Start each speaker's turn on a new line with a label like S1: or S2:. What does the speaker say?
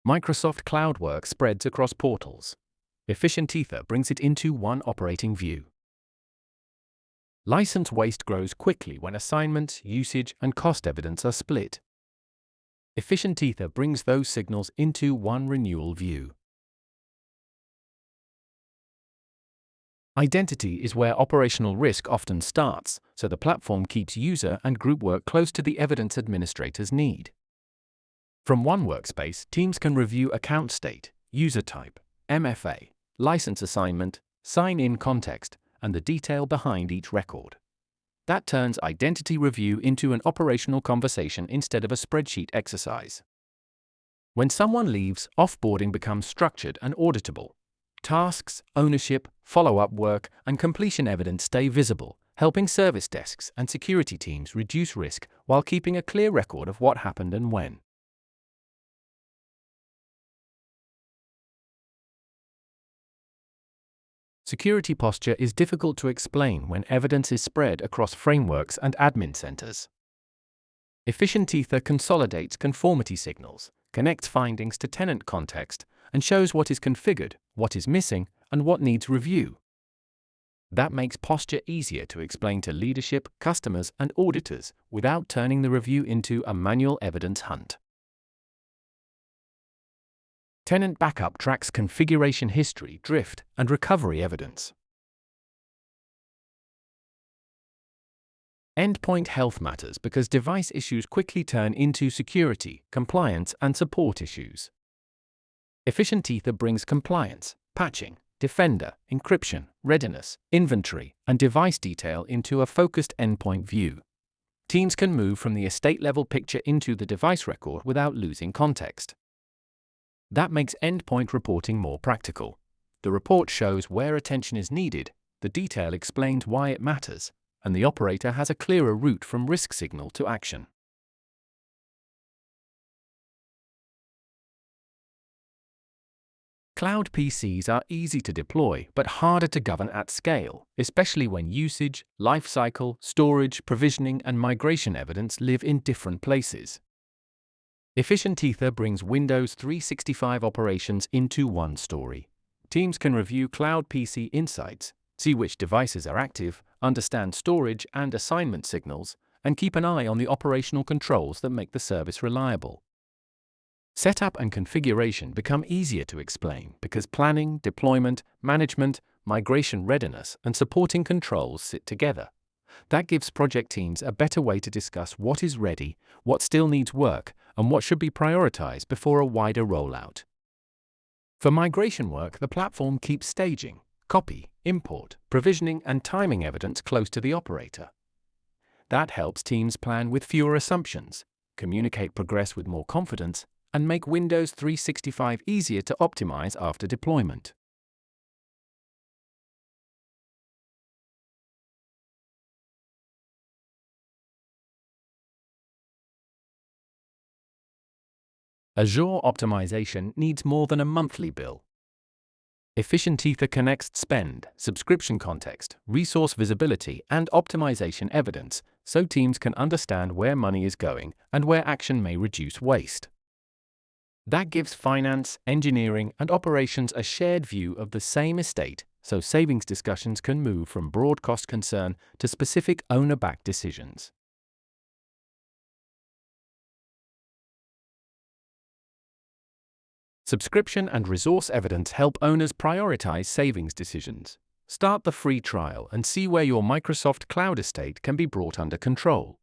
S1: Microsoft Cloud work spreads across portals. EfficientEther brings it into one operating view. License waste grows quickly when assignments, usage, and cost evidence are split. EfficientEther brings those signals into one renewal view. Identity is where operational risk often starts, so the platform keeps user and group work close to the evidence administrators need. From one workspace, teams can review account state, user type, MFA, license assignment, sign-in context, and the detail behind each record. That turns identity review into an operational conversation instead of a spreadsheet exercise. When someone leaves, offboarding becomes structured and auditable. Tasks, ownership, follow-up work, and completion evidence stay visible, helping service desks and security teams reduce risk while keeping a clear record of what happened and when. Security posture is difficult to explain when evidence is spread across frameworks and admin centers. EfficientEther consolidates conformity signals, connects findings to tenant context, and shows what is configured, what is missing, and what needs review. That makes posture easier to explain to leadership, customers, and auditors without turning the review into a manual evidence hunt. Tenant backup tracks configuration history, drift, and recovery evidence. Endpoint health matters because device issues quickly turn into security, compliance, and support issues. EfficientEther brings compliance, patching, defender, encryption, readiness, inventory, and device detail into a focused endpoint view. Teams can move from the estate-level picture into the device record without losing context. That makes endpoint reporting more practical. The report shows where attention is needed, the detail explains why it matters, and the operator has a clearer route from risk signal to action. Cloud PCs are easy to deploy but harder to govern at scale, especially when usage, lifecycle, storage, provisioning, and migration evidence live in different places. EfficientEther brings Windows 365 operations into one story. Teams can review Cloud PC insights, see which devices are active, understand storage and assignment signals, and keep an eye on the operational controls that make the service reliable. Setup and configuration become easier to explain because planning, deployment, management, migration readiness, and supporting controls sit together. That gives project teams a better way to discuss what is ready, what still needs work, and what should be prioritized before a wider rollout. For migration work, the platform keeps staging, copy, import, provisioning, and timing evidence close to the operator. That helps teams plan with fewer assumptions, communicate progress with more confidence, and make Windows 365 easier to optimize after deployment. Azure optimization needs more than a monthly bill. EfficientEther connects spend, subscription context, resource visibility, and optimization evidence so teams can understand where money is going and where action may reduce waste. That gives finance, engineering, and operations a shared view of the same estate, so savings discussions can move from broad cost concern to specific owner-backed decisions. Subscription and resource evidence help owners prioritize savings decisions. Start the free trial and see where your Microsoft Cloud estate can be brought under control.